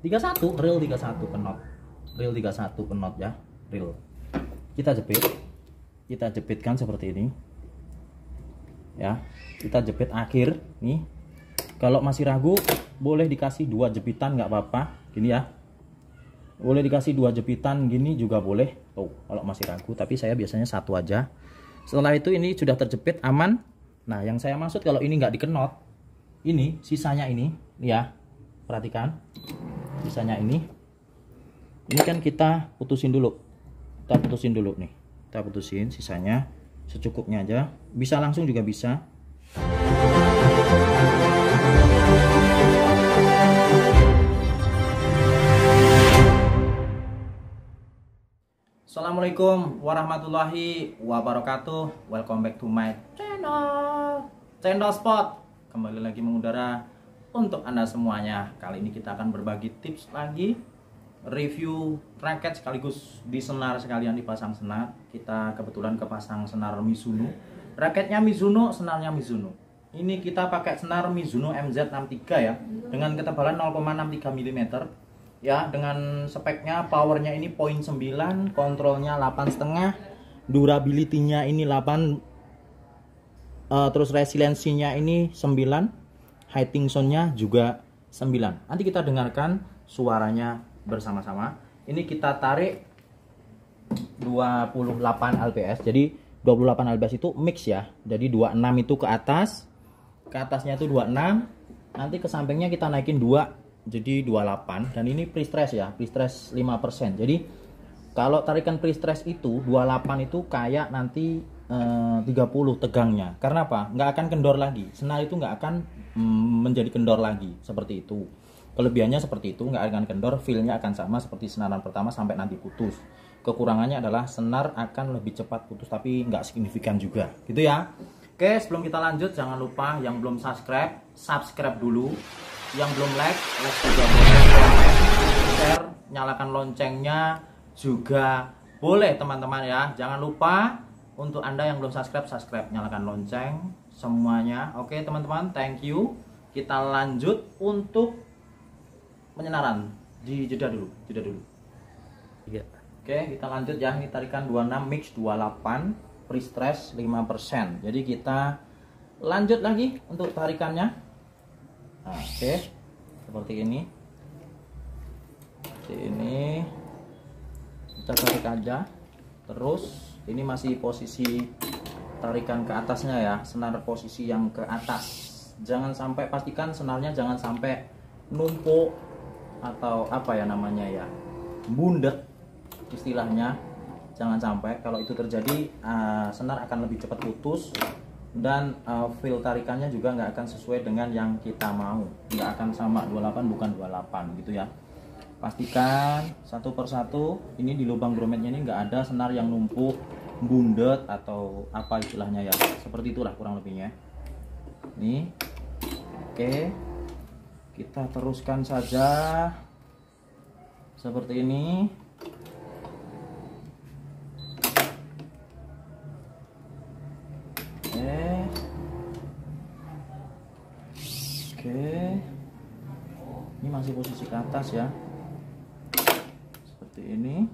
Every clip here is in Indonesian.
31, reel 31 knot. Reel 31 knot ya, reel. Kita jepitkan seperti ini. Ya, kita jepit akhir nih. Kalau masih ragu, boleh dikasih 2 jepitan nggak apa-apa. Gini ya. Boleh dikasih 2 jepitan gini juga boleh. Tuh, kalau masih ragu, tapi saya biasanya 1 aja. Setelah itu ini sudah terjepit aman. Nah, yang saya maksud kalau ini nggak dikenot, ini sisanya ini ya. Perhatikan. Sisanya ini kan kita putusin dulu. Kita putusin dulu nih. Kita putusin sisanya secukupnya aja. Bisa langsung juga bisa. Assalamualaikum warahmatullahi wabarakatuh. Welcome back to my channel Spot. Kembali lagi mengudara untuk Anda semuanya. Kali ini kita akan berbagi tips lagi, review raket sekaligus di senar sekalian dipasang senar. Kita kebetulan kepasang senar Mizuno. Raketnya Mizuno, senarnya Mizuno. Ini kita pakai senar Mizuno MZ63 ya, dengan ketebalan 0,63 mm. Ya, dengan speknya, powernya ini 0.9, kontrolnya 8,5, durability-nya ini 8, terus resiliensinya ini 9, hiding sound-nya juga 9. Nanti kita dengarkan suaranya bersama-sama. Ini kita tarik 28 lbs, jadi 28 lbs itu mix ya, jadi 26 itu ke atas, ke atasnya itu 26, nanti ke sampingnya kita naikin 2, jadi 28. Dan ini pre-stress ya, pre-stress 5%. Jadi kalau tarikan pre-stress itu 28 itu kayak nanti 30 tegangnya. Karena apa? Nggak akan kendor lagi. Senar itu nggak akan menjadi kendor lagi seperti itu. Kelebihannya seperti itu, nggak akan kendor, feel-nya akan sama seperti senaran pertama sampai nanti putus. Kekurangannya adalah senar akan lebih cepat putus, tapi nggak signifikan juga, gitu ya. Oke, sebelum kita lanjut, jangan lupa yang belum subscribe dulu. Yang belum like juga boleh, share, nyalakan loncengnya juga boleh teman-teman ya. Jangan lupa untuk Anda yang belum subscribe, nyalakan lonceng semuanya. Oke teman-teman, thank you. Kita lanjut untuk penyenaran di jeda dulu. Iya. Oke, kita lanjut ya. Ini tarikan 26 mix 28 pre-stress 5%. Jadi kita lanjut lagi untuk tarikannya. Nah, oke, seperti ini. Kita tarik aja. Terus ini masih posisi tarikan ke atasnya ya, senar posisi yang ke atas. Jangan sampai, pastikan senarnya jangan sampai numpuk atau apa ya namanya ya, bundet istilahnya. Jangan sampai, kalau itu terjadi senar akan lebih cepat putus. Dan feel tarikannya juga nggak akan sesuai dengan yang kita mau, nggak akan sama 28 bukan 28 gitu ya. Pastikan satu persatu ini di lubang grometnya ini nggak ada senar yang numpuk, bundet atau apa istilahnya ya, seperti itulah kurang lebihnya. Nih, oke, kita teruskan saja seperti ini. Oke, ini masih posisi ke atas ya, seperti ini.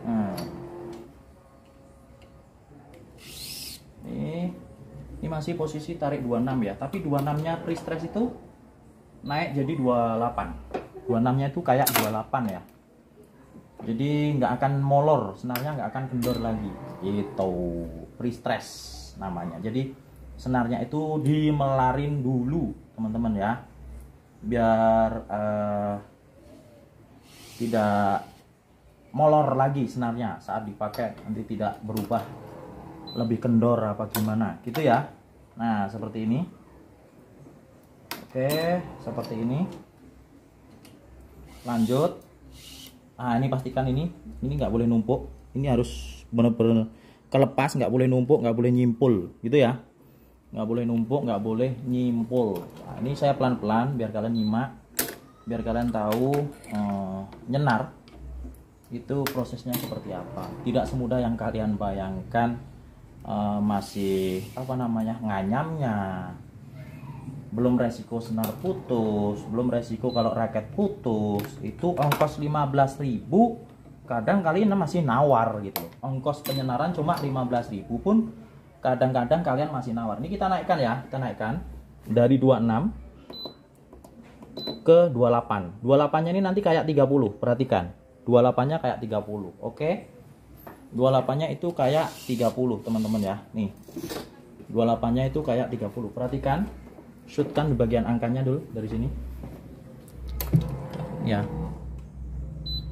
Nah, ini masih posisi tarik 26 ya, tapi 26-nya pre-stress itu naik jadi 28. 26-nya itu kayak 28 ya. Jadi nggak akan molor, senarnya nggak akan kendor lagi. Itu pre-stress namanya. Jadi senarnya itu dimelarin dulu teman-teman ya, biar tidak molor lagi senarnya saat dipakai, nanti tidak berubah lebih kendor apa gimana gitu ya. Nah seperti ini. Oke, seperti ini. Lanjut. Nah ini pastikan ini nggak boleh numpuk, ini harus benar-benar kelepas, nggak boleh numpuk, nggak boleh nyimpul gitu ya. Nggak boleh numpuk, nggak boleh nyimpul. Nah, ini saya pelan-pelan biar kalian nyimak, biar kalian tahu nyenar itu prosesnya seperti apa. Tidak semudah yang kalian bayangkan, masih apa namanya, nganyamnya, belum resiko senar putus, belum resiko kalau raket putus. Itu ongkos 15.000, kadang kalian masih nawar gitu. Ongkos penyenaran cuma 15.000 pun kadang-kadang kalian masih nawar. Ini kita naikkan ya, kita naikkan dari 26 ke 28. 28-nya ini nanti kayak 30, perhatikan. 28-nya kayak 30. Oke. 28-nya itu kayak 30, teman-teman ya. Nih. 28-nya itu kayak 30. Perhatikan. Shootkan di bagian angkanya dulu dari sini. Ya.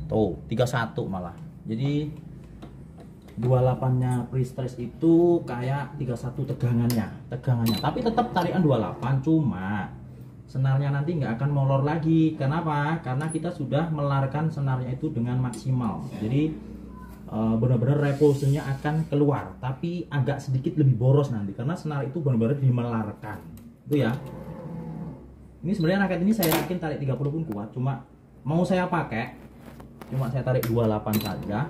Tuh, 31 malah. Jadi 28-nya pre-stress itu kayak 31 tegangannya. Tapi tetap tarikan 28, cuma senarnya nanti nggak akan molor lagi. Kenapa? Karena kita sudah melarkan senarnya itu dengan maksimal. Jadi benar-benar repulsionnya akan keluar, tapi agak sedikit lebih boros nanti karena senar itu benar-benar dimelarkan. Itu ya. Ini sebenarnya raket ini saya yakin tarik 30 pun kuat, cuma mau saya pakai cuma saya tarik 28 saja.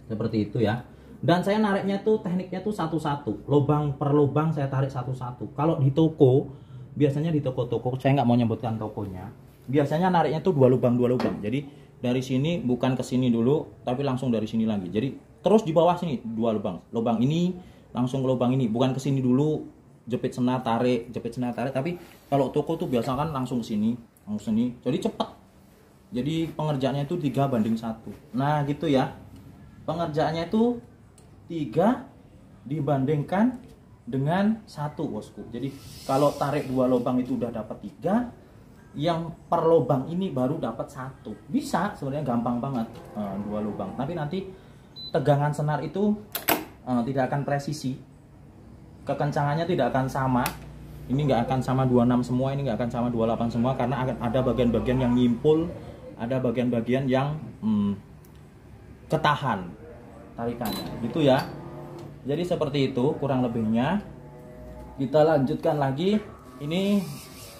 Seperti itu ya. Dan saya nariknya tuh tekniknya tuh satu-satu, lubang per lubang saya tarik satu-satu. Kalau di toko, biasanya di toko-toko, saya nggak mau nyebutkan tokonya, biasanya nariknya tuh dua lubang. Jadi dari sini bukan ke sini dulu, tapi langsung dari sini lagi. Jadi terus di bawah sini dua lubang ini langsung ke lubang ini, bukan ke sini dulu jepit senar tarik, tapi kalau toko tuh biasa kan langsung ke sini, langsung sini. Jadi cepet. Jadi pengerjaannya itu 3:1. Nah gitu ya. Pengerjaannya itu 3 dibandingkan dengan 1, bosku. Jadi kalau tarik 2 lubang itu udah dapat 3, yang per lubang ini baru dapat 1. Bisa, sebenarnya gampang banget 2 lubang. Tapi nanti tegangan senar itu tidak akan presisi, kekencangannya tidak akan sama. Ini nggak akan sama 26 semua, ini nggak akan sama 28 semua, karena akan ada bagian-bagian yang nyimpul, ada bagian-bagian yang ketahan tarikannya gitu ya. Jadi seperti itu kurang lebihnya. Kita lanjutkan lagi. Ini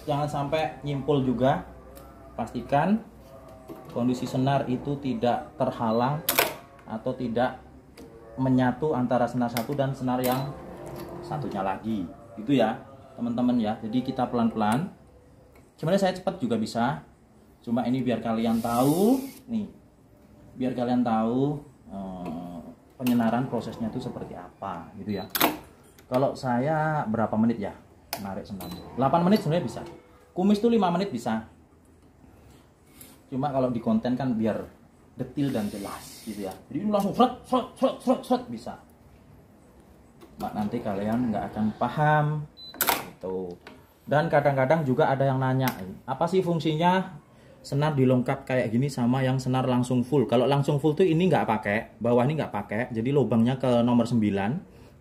jangan sampai nyimpul juga. Pastikan kondisi senar itu tidak terhalang atau tidak menyatu antara senar satu dan senar yang satunya lagi gitu ya teman-teman ya. Jadi kita pelan-pelan, sebenarnya saya cepat juga bisa, cuma ini biar kalian tahu nih, biar kalian tahu penyenaran prosesnya itu seperti apa gitu ya. Kalau saya berapa menit ya narik senarnya? 8 menit sebenarnya bisa. Kumis tuh 5 menit bisa. Cuma kalau di konten kan biar detil dan jelas gitu ya. Jadi langsung seret bisa. Nanti kalian nggak akan paham gitu. Dan kadang-kadang juga ada yang nanya, apa sih fungsinya senar dilengkap kayak gini sama yang senar langsung full? Kalau langsung full tuh ini nggak pakai, bawah ini nggak pakai, jadi lubangnya ke nomor 9,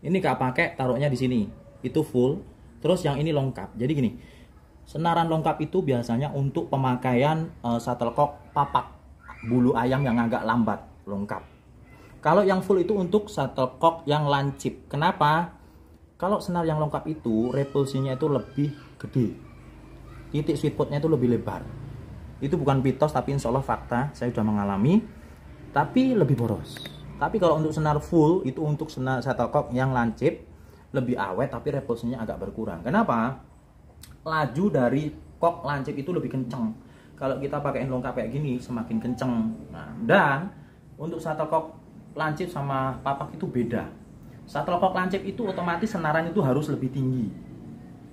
ini nggak pakai, taruhnya di sini, itu full. Terus yang ini lengkap. Jadi gini, senaran lengkap itu biasanya untuk pemakaian shuttlecock papak bulu ayam yang agak lambat, lengkap. Kalau yang full itu untuk shuttlecock yang lancip. Kenapa? Kalau senar yang lengkap itu repulsinya itu lebih gede, titik sweet spotnya itu lebih lebar. Itu bukan mitos tapi insya Allah fakta, saya sudah mengalami. Tapi lebih boros. Tapi kalau untuk senar full itu untuk senar shuttlecock yang lancip, lebih awet tapi repulsinya agak berkurang. Kenapa? Laju dari kok lancip itu lebih kenceng. Kalau kita pakaiin lengkap kayak gini semakin kenceng. Nah, dan untuk shuttlecock lancip sama papak itu beda. Shuttlecock lancip itu otomatis senaran itu harus lebih tinggi.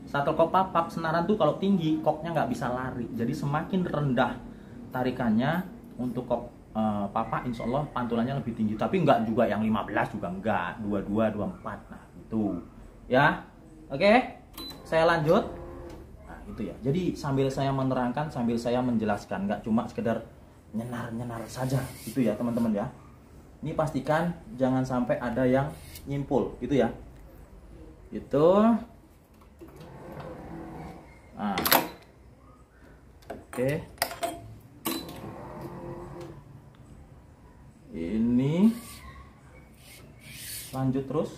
Shuttlecock papak senaran tuh kalau tinggi koknya nggak bisa lari. Jadi semakin rendah tarikannya untuk kok papak, insya Allah pantulannya lebih tinggi. Tapi nggak juga yang 15 juga enggak, 22, 24. Nah itu ya. Oke, saya lanjut. Nah itu ya. Jadi sambil saya menerangkan, sambil saya menjelaskan, nggak cuma sekedar nyenar-nyenar saja gitu ya teman-teman ya. Ini pastikan jangan sampai ada yang nyimpul gitu ya. Itu. Nah. Oke. Ini lanjut terus.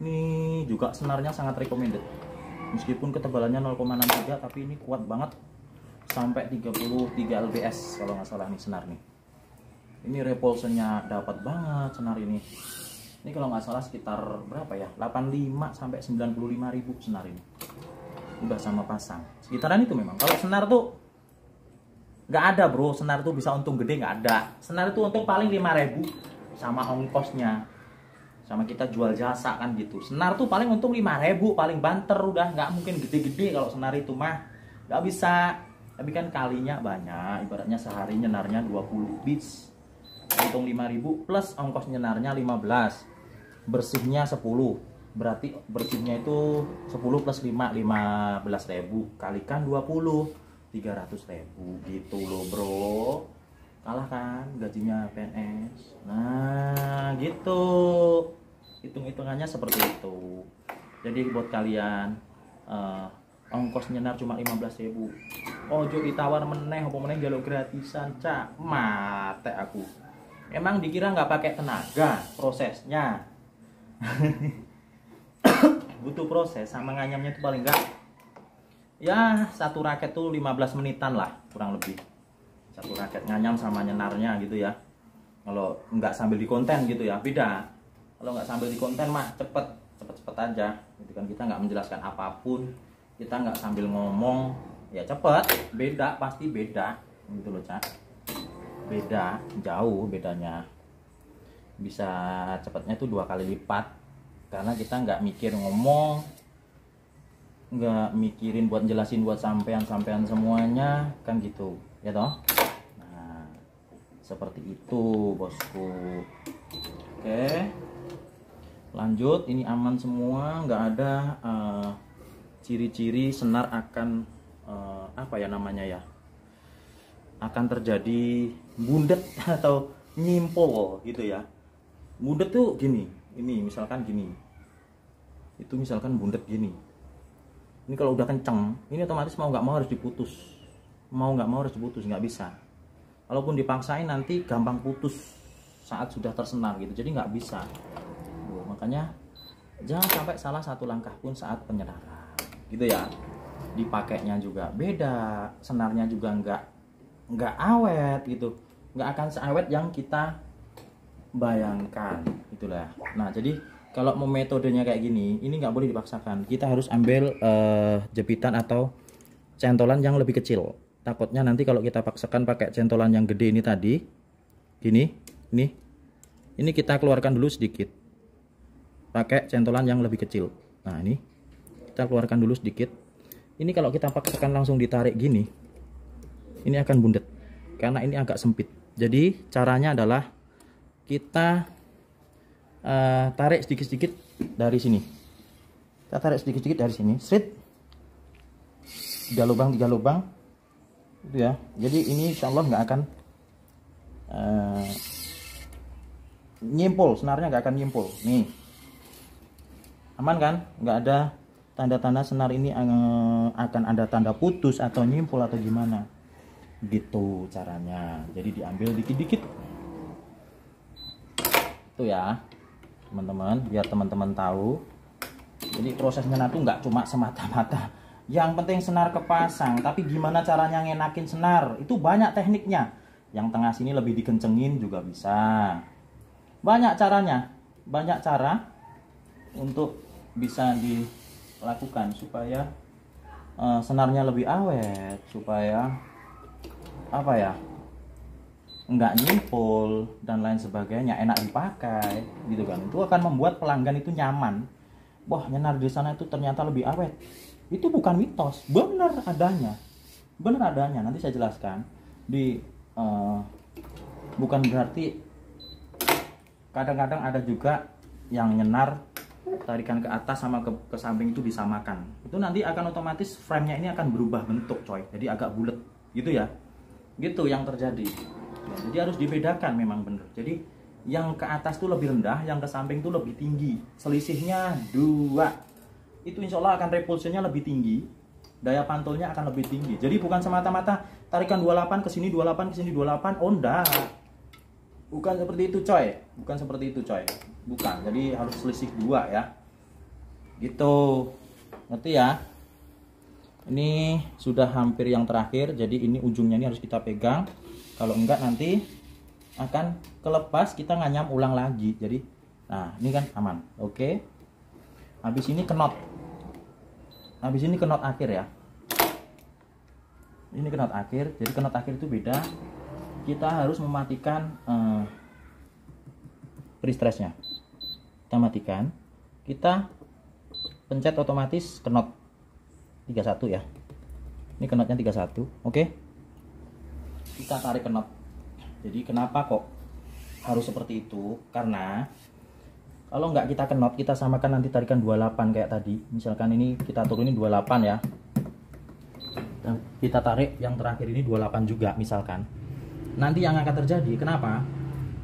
Ini juga senarnya sangat recommended. Meskipun ketebalannya 0,63 tapi ini kuat banget. Sampai 33 lbs kalau nggak salah nih senar nih. Ini repulsionnya dapat banget senar ini. Ini kalau nggak salah sekitar berapa ya? 85 sampai 95.000 senar ini. udah sama pasang. Sekitaran itu memang. Kalau senar tuh nggak ada bro, senar tuh bisa untung gede nggak ada. Senar itu untung paling 5.000 sama ongkosnya, sama kita jual jasa kan gitu. Senar tuh paling untung 5.000, paling banter, udah nggak mungkin gede-gede kalau senar itu mah, nggak bisa. Tapi kan kalinya banyak, ibaratnya sehari nyenarnya 20 bits, untung 5.000 plus ongkos nyenarnya 15, bersihnya 10, berarti bersihnya itu 10 plus 5, 15.000, kalikan 20, 300.000 gitu loh bro. Kalah kan gajinya PNS. Nah gitu, hitung-hitungannya seperti itu. Jadi buat kalian ongkos nyenar cuma 15.000, ojo ditawar meneh apa meneh jaluk gratisan, cak mate aku. Emang dikira nggak pakai tenaga prosesnya. Butuh proses, sama nganyamnya itu paling enggak ya satu raket tuh 15 menitan lah kurang lebih, satu raket nganyam sama nyenarnya gitu ya. Kalau nggak sambil di konten gitu ya beda. Kalau nggak sambil di konten mah cepet aja gitu kan, kita nggak menjelaskan apapun, kita nggak sambil ngomong ya cepet, beda, pasti beda gitu loh cak, beda jauh bedanya. Bisa cepatnya tuh 2 kali lipat karena kita nggak mikir ngomong, nggak mikirin buat jelasin buat sampean semuanya kan gitu ya toh. Nah seperti itu bosku. Oke lanjut, ini aman semua, nggak ada ciri-ciri senar akan apa ya namanya ya, akan terjadi bundet atau nyimpol gitu ya. Bundet tuh gini, ini misalkan gini, itu misalkan bundet gini. Ini kalau udah kenceng, ini otomatis mau nggak mau harus diputus, nggak bisa. Kalaupun dipaksain nanti gampang putus saat sudah tersenar gitu, jadi nggak bisa. Makanya jangan sampai salah satu langkah pun saat penyenaran gitu ya. Dipakainya juga beda, senarnya juga nggak awet gitu, nggak akan seawet yang kita bayangkan itulah. Nah jadi kalau mau metodenya kayak gini, ini nggak boleh dipaksakan. Kita harus ambil jepitan atau centolan yang lebih kecil. Takutnya nanti kalau kita paksakan pakai centolan yang gede ini tadi, ini kita keluarkan dulu sedikit. Pakai centolan yang lebih kecil. Nah ini kita keluarkan dulu sedikit. Ini kalau kita paksakan langsung ditarik gini, ini akan bundet karena ini agak sempit. Jadi caranya adalah kita tarik sedikit-sedikit dari sini. Kita tarik sedikit-sedikit dari sini, straight. 3 lubang itu ya. Jadi ini insya Allah nggak akan nyimpul, senarnya nggak akan nyimpul. Nih, aman kan? Nggak ada tanda-tanda senar ini akan ada tanda putus atau nyimpul atau gimana. Gitu caranya. Jadi diambil dikit-dikit. Itu ya, teman-teman, biar teman-teman tahu. Jadi prosesnya nanti nggak cuma semata-mata yang penting senar kepasang, tapi gimana caranya ngenakin senar, itu banyak tekniknya. Yang tengah sini lebih dikencengin juga bisa. Banyak caranya, banyak cara untuk bisa dilakukan supaya senarnya lebih awet, supaya apa ya, nggak nyimpul dan lain sebagainya, enak dipakai gitu kan. Itu akan membuat pelanggan itu nyaman. Wah, nyenar di sana itu ternyata lebih awet. Itu bukan mitos, benar adanya, nanti saya jelaskan. Bukan berarti kadang-kadang ada juga yang nyenar tarikan ke atas sama ke samping itu disamakan, itu nanti akan otomatis frame-nya ini akan berubah bentuk coy, jadi agak bulat gitu ya, gitu yang terjadi. Jadi harus dibedakan memang bener. Jadi yang ke atas tuh lebih rendah, yang ke samping tuh lebih tinggi, selisihnya 2. Itu insya Allah akan repulsionnya lebih tinggi, daya pantulnya akan lebih tinggi. Jadi bukan semata-mata tarikan 28 ke sini 28 ke sini 28, oh enggak, bukan seperti itu coy, bukan. Jadi harus selisih 2 ya, gitu, ngerti ya. Ini sudah hampir yang terakhir, jadi ini ujungnya ini harus kita pegang, kalau enggak nanti akan kelepas, kita nganyam ulang lagi. Jadi nah ini kan aman. Oke, habis ini knot. habis ini knot akhir ya. Ini knot akhir. Jadi knot akhir itu beda. Kita harus mematikan pre-stressnya. Kita matikan. Kita pencet otomatis knot 31 ya. Ini knotnya 31. Oke. Kita tarik knot. Jadi kenapa kok harus seperti itu? Karena kalau nggak kita knot, kita samakan nanti tarikan 28 kayak tadi. Misalkan ini kita turunin 28 ya. Dan kita tarik yang terakhir ini 28 juga misalkan. Nanti yang akan terjadi, kenapa?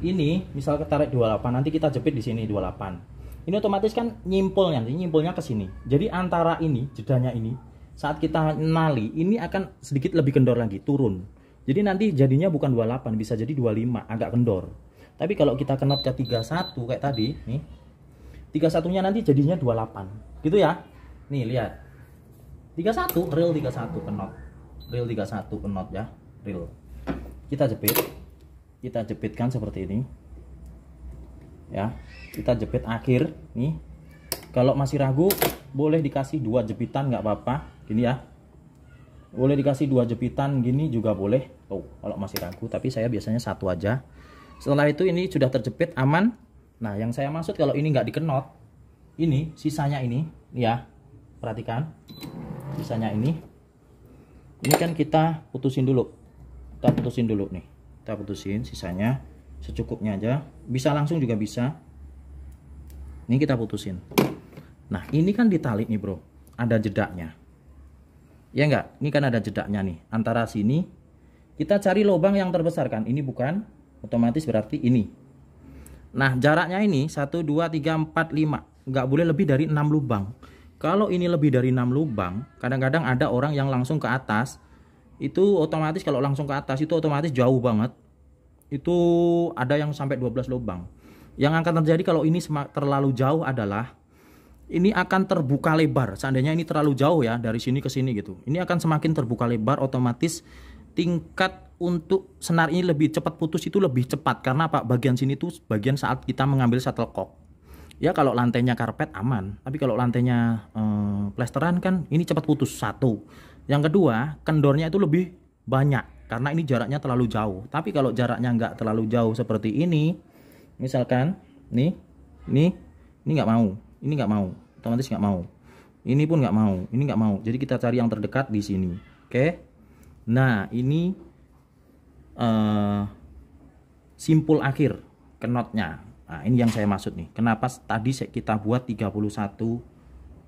Ini misal kita tarik 28, nanti kita jepit di sini 28. Ini otomatis kan nyimpulnya ke sini. Jadi antara ini, jedanya ini, saat kita nali, ini akan sedikit lebih kendor lagi, turun. Jadi nanti jadinya bukan 28, bisa jadi 25, agak kendor. Tapi kalau kita knot ke 31 kayak tadi, nih. 31-nya nanti jadinya 28. Gitu ya. Nih, lihat. 31, real 31 knot. Real 31 knot ya, real. Kita jepit. Kita jepitkan seperti ini. Ya. Kita jepit akhir nih. Kalau masih ragu, boleh dikasih 2 jepitan nggak apa-apa. Gini ya. Boleh dikasih 2 jepitan gini juga boleh. Tuh, kalau masih ragu, tapi saya biasanya 1 aja. Setelah itu ini sudah terjepit aman. Nah, yang saya maksud kalau ini nggak dikenot, ini sisanya ini ya. Perhatikan. Sisanya ini. Ini kan kita putusin dulu. Kita putusin dulu nih. Kita putusin sisanya secukupnya aja. Bisa langsung juga bisa. Ini kita putusin. Nah, ini kan ditali nih, Bro. Ada jedaknya. Ya enggak? Ini kan ada jedaknya nih. Antara sini kita cari lubang yang terbesar kan. Ini bukan, otomatis berarti ini. Nah, jaraknya ini 1 2 3 4 5. Enggak boleh lebih dari 6 lubang. Kalau ini lebih dari 6 lubang, kadang-kadang ada orang yang langsung ke atas. Itu otomatis kalau langsung ke atas itu otomatis jauh banget. Itu ada yang sampai 12 lubang. Yang akan terjadi kalau ini terlalu jauh adalah ini akan terbuka lebar. Seandainya ini terlalu jauh ya, dari sini ke sini gitu. Ini akan semakin terbuka lebar, otomatis tingkat untuk senar ini lebih cepat putus itu lebih cepat. Karena apa? Bagian sini tuh bagian saat kita mengambil shuttlecock. Ya kalau lantainya karpet aman, tapi kalau lantainya plesteran kan ini cepat putus. Satu. Yang kedua, kendornya itu lebih banyak karena ini jaraknya terlalu jauh. Tapi kalau jaraknya nggak terlalu jauh seperti ini, misalkan nih, ini nggak mau. Ini nggak mau, otomatis nggak mau. Ini pun nggak mau, ini nggak mau. Jadi kita cari yang terdekat di sini. Oke. Nah, ini simpul akhir knotnya. Nah, ini yang saya maksud nih. Kenapa tadi kita buat 31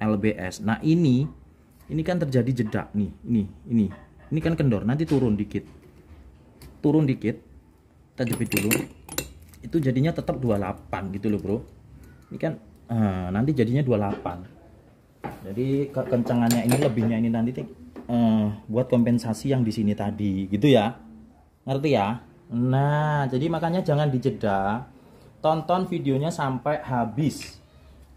lbs. Nah, ini kan terjadi jeda nih. Ini kan kendor, nanti turun dikit. Turun dikit. Kita jepit dulu. Itu jadinya tetap 28 gitu loh, Bro. Ini kan nanti jadinya 28. Jadi kekencangannya ini lebihnya ini nanti buat kompensasi yang di sini tadi gitu ya. Ngerti ya? Nah, jadi makanya jangan dijeda. Tonton videonya sampai habis.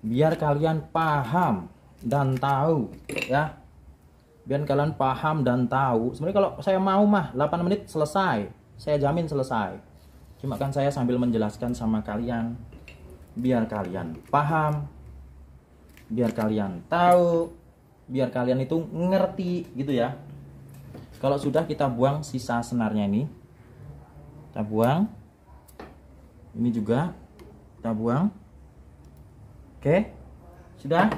Biar kalian paham dan tahu ya. Biar kalian paham dan tahu. Sebenarnya kalau saya mau mah 8 menit selesai. Saya jamin selesai. Cuma kan saya sambil menjelaskan sama kalian biar kalian paham, biar kalian tahu, biar kalian itu ngerti gitu ya. Kalau sudah, kita buang sisa senarnya ini. Kita buang. Ini juga kita buang. Oke. Sudah.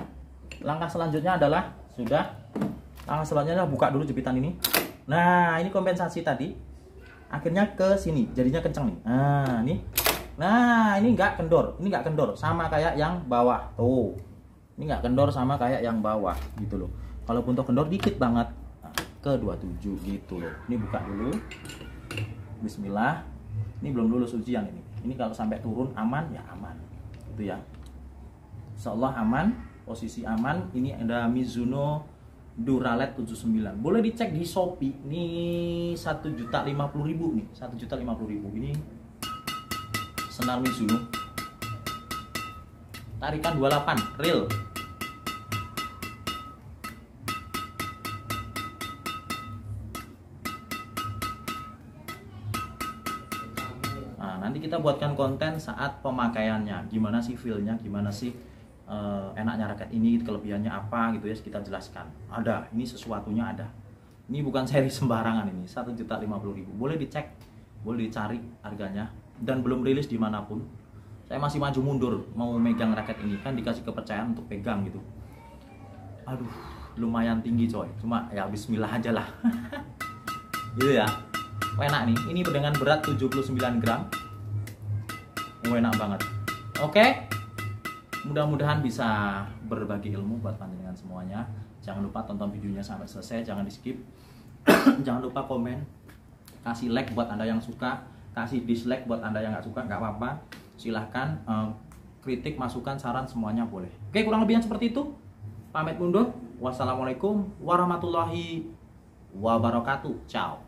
Langkah selanjutnya adalah langkah selanjutnya adalah buka dulu jepitan ini. Nah, ini kompensasi tadi. Akhirnya ke sini, jadinya kenceng nih. Nah, ini. Nah, ini nggak kendor, sama kayak yang bawah. Tuh, ini nggak kendor sama kayak yang bawah, gitu loh. Kalaupun tuh kendor dikit banget, nah, ke 27 gitu loh. Ini buka dulu. Bismillah. Ini belum lulus ujian ini. Ini kalau sampai turun aman ya aman, gitu ya. Insyaallah aman, posisi aman. Ini ada Mizuno Duralet 79. Boleh dicek di Shopee. Ini 1.050.000 nih, 1.050.000 ini. Senar Mizuno, tarikan 28 real. Nah, nanti kita buatkan konten saat pemakaiannya, gimana sih feelnya, gimana sih enaknya raket ini, kelebihannya apa gitu ya, kita jelaskan. Ada, ini sesuatunya ada. Ini bukan seri sembarangan, ini 1.050.000. Boleh dicek, boleh dicari harganya, dan belum rilis dimanapun. Saya masih maju mundur mau megang raket ini, kan dikasih kepercayaan untuk pegang gitu. Aduh, lumayan tinggi coy, cuma ya bismillah aja lah. Gitu ya, enak nih. Ini dengan berat 79 gram. Enak banget. Oke, mudah-mudahan bisa berbagi ilmu buat panjenengan semuanya. Jangan lupa tonton videonya sampai selesai, jangan di skip. Jangan lupa komen, kasih like buat anda yang suka, kasih dislike buat anda yang nggak suka, nggak apa-apa. Silahkan kritik, masukan, saran semuanya boleh. Oke, kurang lebihnya seperti itu. Pamit mundur. Wassalamualaikum warahmatullahi wabarakatuh. Ciao.